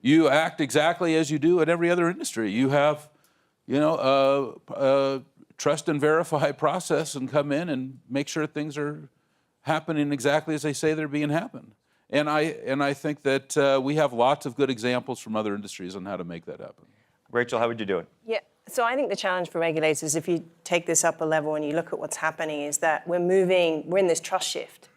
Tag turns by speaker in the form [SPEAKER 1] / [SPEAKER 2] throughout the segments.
[SPEAKER 1] You act exactly as you do in every other industry. You have, a trust and verify process and come in and make sure things are happening exactly as they say they're being happened. And I think that we have lots of good examples from other industries on how to make that happen.
[SPEAKER 2] Rachel, how would you do it?
[SPEAKER 3] Yeah, so I think the challenge for regulators, if you take this up a level and you look at what's happening, is that we're in this trust shift.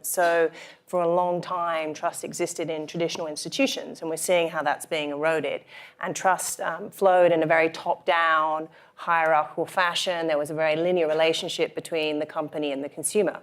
[SPEAKER 3] So for a long time, trust existed in traditional institutions, and we're seeing how that's being eroded. And trust flowed in a very top-down, hierarchical fashion. There was a very linear relationship between the company and the consumer.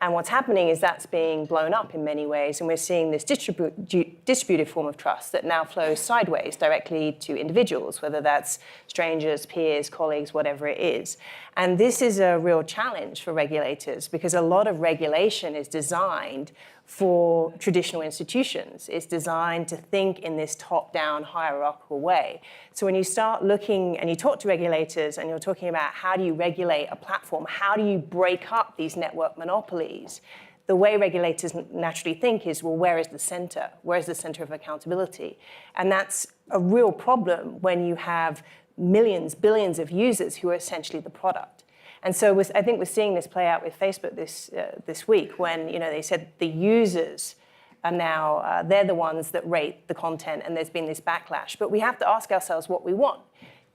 [SPEAKER 3] And what's happening is that's being blown up in many ways, and we're seeing this distributed form of trust that now flows sideways directly to individuals, whether that's strangers, peers, colleagues, whatever it is. And this is a real challenge for regulators because a lot of regulation is designed for traditional institutions. It's designed to think in this top-down hierarchical way. So when you start looking and you talk to regulators and you're talking about how do you regulate a platform, how do you break up these network monopolies, the way regulators naturally think is, well, where is the center? Where is the center of accountability? And that's a real problem when you have millions, billions of users who are essentially the product. And so I think we're seeing this play out with Facebook this week when they said the users are now, they're the ones that rate the content, and there's been this backlash. But we have to ask ourselves what we want.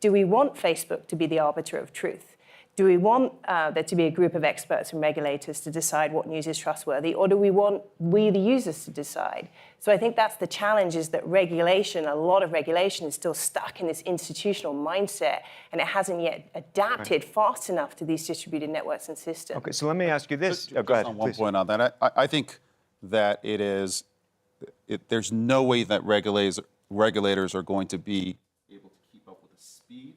[SPEAKER 3] Do we want Facebook to be the arbiter of truth? Do we want there to be a group of experts and regulators to decide what news is trustworthy, or do we want we, the users, to decide? So I think that's the challenge, is that a lot of regulation is still stuck in this institutional mindset, and it hasn't yet adapted fast enough to these distributed networks and systems.
[SPEAKER 2] Okay, so let me ask you this.
[SPEAKER 1] Just
[SPEAKER 2] go ahead,
[SPEAKER 1] on one
[SPEAKER 2] please.
[SPEAKER 1] point on that. I think that there's no way that regulators are going to be able to keep up with the speed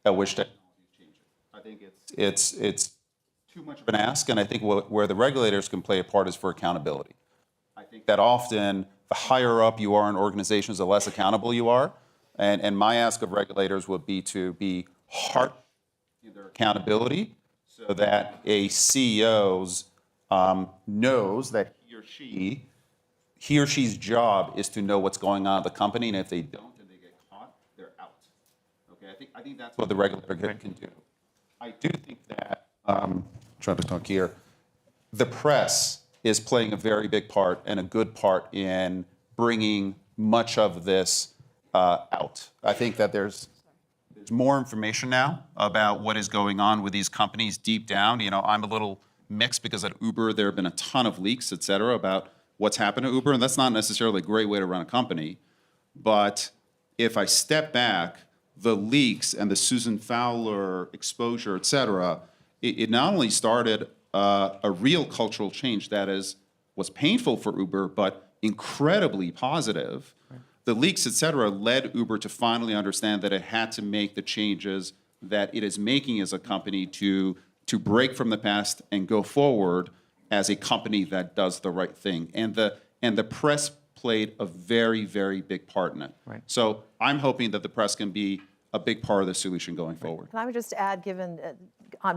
[SPEAKER 1] at which technology is changing. I think it's too much of an ask, and I think where the regulators can play a part is for accountability. I think that often the higher up you are in organizations, the less accountable you are. And my ask of regulators would be to be hard in their accountability so that a CEO knows that he or she's job is to know what's going on at the company, and if they don't and they get caught, they're out. Okay, I think that's what the regulator can do. I do think that, trying to talk here, the press is playing a very big part and a good part in bringing much of this out. I think that there's more information now about what is going on with these companies deep down. I'm a little mixed because at Uber there have been a ton of leaks, et cetera, about what's happened to Uber, and that's not necessarily a great way to run a company. But if I step back, the leaks and the Susan Fowler exposure, et cetera, it not only started a real cultural change that was painful for Uber, but incredibly positive. Right. The leaks, et cetera, led Uber to finally understand that it had to make the changes that it is making as a company to break from the past and go forward as a company that does the right thing. And the press played a very, very big part in it. Right. So I'm hoping that the press can be a big part of the solution going forward.
[SPEAKER 4] Can I just add,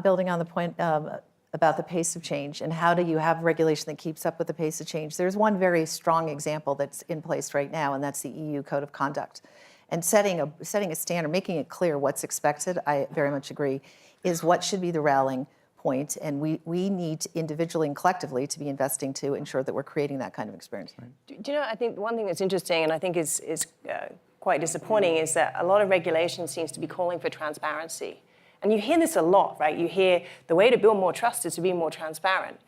[SPEAKER 4] building on the point about the pace of change and how do you have regulation that keeps up with the pace of change, there's one very strong example that's in place right now, and that's the EU Code of Conduct. And setting a standard, making it clear what's expected, I very much agree, is what should be the rallying point, and we need individually and collectively to be investing to ensure that we're creating that kind of experience.
[SPEAKER 3] Right. Do you know, I think one thing that's interesting and I think is quite disappointing is that a lot of regulation seems to be calling for transparency. And you hear this a lot, right? You hear the way to build more trust is to be more transparent.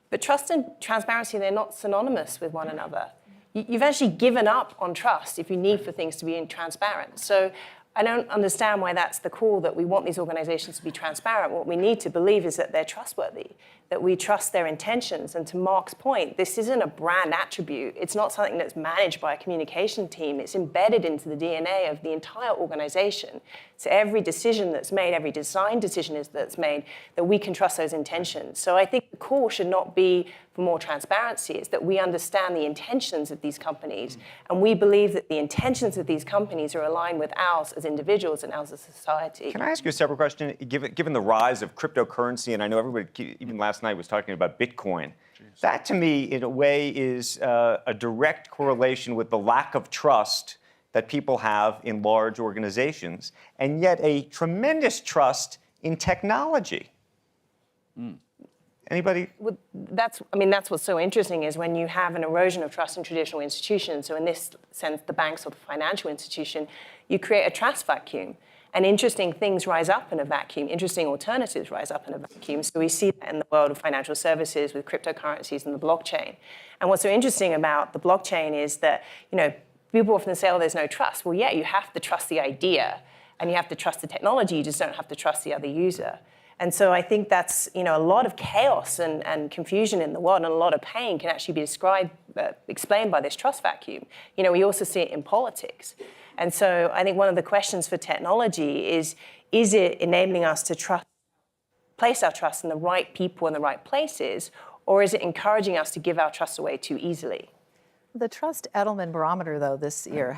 [SPEAKER 3] But trust and transparency, they're not synonymous with one another. You've actually given up on trust if you need for things to be transparent. So I don't understand why that's the call, that we want these organizations to be transparent. What we need to believe is that they're trustworthy, that we trust their intentions. And to Mark's point, this isn't a brand attribute. It's not something that's managed by a communication team. It's embedded into the DNA of the entire organization. So every decision that's made, every design decision that's made, that we can trust those intentions. So I think the call should not be for more transparency. It's that we understand the intentions of these companies, and we believe that the intentions of these companies are aligned with ours as individuals and ours as a society.
[SPEAKER 2] Can I ask you a separate question? Given the rise of cryptocurrency, and I know everybody, even last night, was talking about Bitcoin, that to me, in a way, is a direct correlation with the lack of trust that people have in large organizations, and yet a tremendous trust in technology. Anybody?
[SPEAKER 3] Well, that's what's so interesting is when you have an erosion of trust in traditional institutions, so in this sense, the banks or the financial institution, you create a trust vacuum. And interesting things rise up in a vacuum, interesting alternatives rise up in a vacuum. So we see that in the world of financial services with cryptocurrencies and the blockchain. And what's so interesting about the blockchain is that, people often say, oh, there's no trust. Well, yeah, you have to trust the idea and you have to trust the technology, you just don't have to trust the other user. And so I think that's, a lot of chaos and confusion in the world and a lot of pain can actually be explained by this trust vacuum. We also see it in politics. And so I think one of the questions for technology is it enabling us to place our trust in the right people in the right places, or is it encouraging us to give our trust away too easily?
[SPEAKER 4] The Trust Edelman Barometer, though, this year